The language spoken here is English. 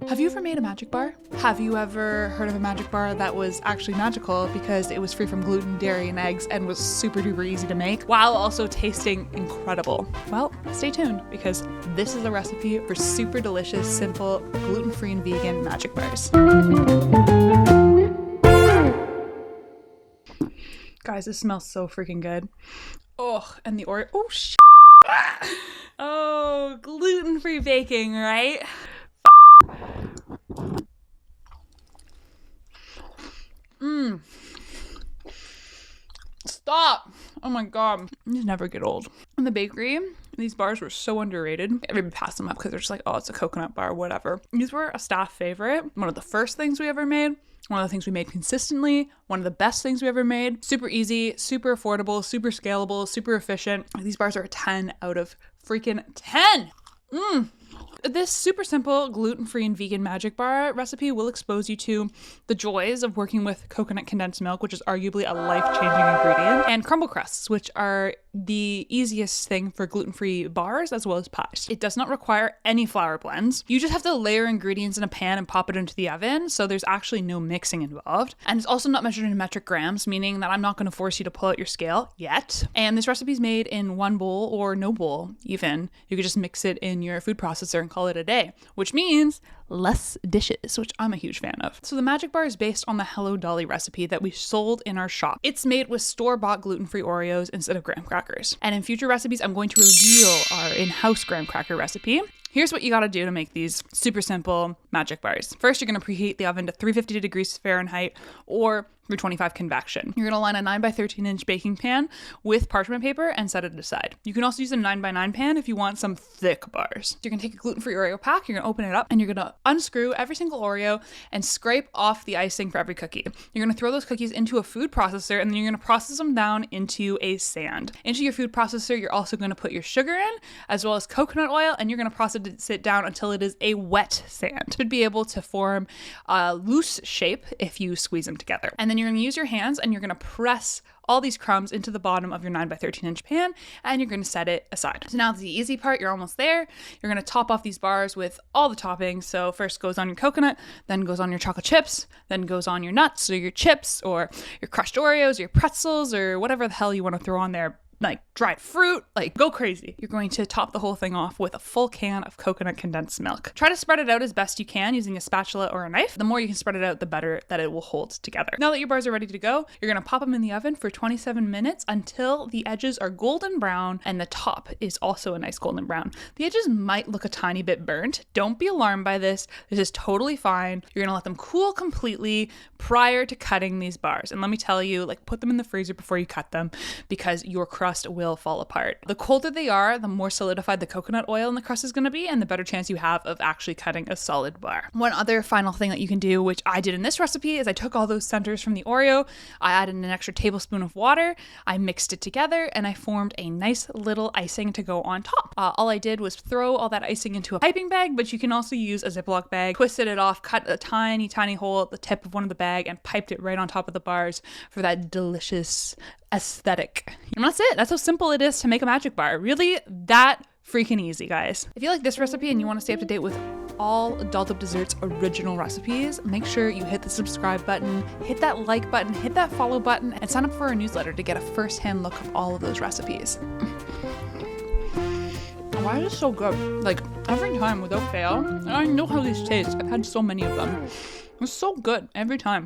Have you ever made a magic bar? Have you ever heard of a magic bar that was actually magical because it was free from gluten, dairy, and eggs and was super duper easy to make while also tasting incredible? Well, stay tuned because this is a recipe for super delicious, simple, gluten-free and vegan magic bars. Guys, this smells so freaking good. Oh, and the Oreo. Oh, shit. Oh, gluten-free baking, right? Stop. Oh my god. These never get old. In the bakery, these bars were so underrated. Everybody passed them up because they're just like, oh, it's a coconut bar, whatever. These were a staff favorite. One of the first things we ever made. One of the things we made consistently. One of the best things we ever made. Super easy, super affordable, super scalable, super efficient. These bars are a 10 out of freaking 10. This super simple gluten-free and vegan magic bar recipe will expose you to the joys of working with coconut condensed milk, which is arguably a life-changing ingredient, and crumble crusts, which are the easiest thing for gluten-free bars as well as pies. It does not require any flour blends. You just have to layer ingredients in a pan and pop it into the oven, so there's actually no mixing involved. And it's also not measured in metric grams, meaning that I'm not going to force you to pull out your scale yet. And this recipe is made in one bowl or no bowl even. You could just mix it in your food processor and call it a day, which means less dishes, which I'm a huge fan of. So the magic bar is based on the Hello Dolly recipe that we sold in our shop. It's made with store-bought gluten-free Oreos instead of graham crackers. And in future recipes, I'm going to reveal our in-house graham cracker recipe. Here's what you gotta do to make these super simple magic bars. First, you're gonna preheat the oven to 350 degrees Fahrenheit or 325 convection. You're gonna line a 9 by 13 inch baking pan with parchment paper and set it aside. You can also use a 9 by 9 pan if you want some thick bars. So you're gonna take a gluten-free Oreo pack, you're gonna open it up, and you're gonna unscrew every single Oreo and scrape off the icing for every cookie. You're gonna throw those cookies into a food processor, and then you're gonna process them down into a sand. Into your food processor, you're also gonna put your sugar in, as well as coconut oil, and you're gonna process it down until it is a wet sand. It should be able to form a loose shape if you squeeze them together. And then you're gonna use your hands and you're gonna press all these crumbs into the bottom of your 9 by 13 inch pan, and you're gonna set it aside. So now the easy part, you're almost there. You're gonna top off these bars with all the toppings. So first goes on your coconut, then goes on your chocolate chips, then goes on your nuts or your chips or your crushed Oreos, or your pretzels, or whatever the hell you wanna throw on there. Like dried fruit, like go crazy. You're going to top the whole thing off with a full can of coconut condensed milk. Try to spread it out as best you can using a spatula or a knife. The more you can spread it out, the better that it will hold together. Now that your bars are ready to go, you're gonna pop them in the oven for 27 minutes until the edges are golden brown and the top is also a nice golden brown. The edges might look a tiny bit burnt. Don't be alarmed by this. This is totally fine. You're gonna let them cool completely prior to cutting these bars. And let me tell you, like, put them in the freezer before you cut them because your crust will fall apart. The colder they are, the more solidified the coconut oil in the crust is going to be, and the better chance you have of actually cutting a solid bar. One other final thing that you can do, which I did in this recipe, is I took all those centers from the Oreo, I added an extra tablespoon of water, I mixed it together, and I formed a nice little icing to go on top. All I did was throw all that icing into a piping bag, but you can also use a Ziploc bag, twisted it off, cut a tiny hole at the tip of one of the bag, and piped it right on top of the bars for that delicious aesthetic. And that's it. That's how simple it is to make a magic bar. Really that freaking easy, guys. If you like this recipe and you want to stay up to date with all Dolled Up Desserts original recipes, make sure you hit the subscribe button, hit that like button, hit that follow button, and sign up for our newsletter to get a first-hand look of all of those recipes. Why is it so good? Like, every time without fail, I know how these taste. I've had so many of them. It's so good every time.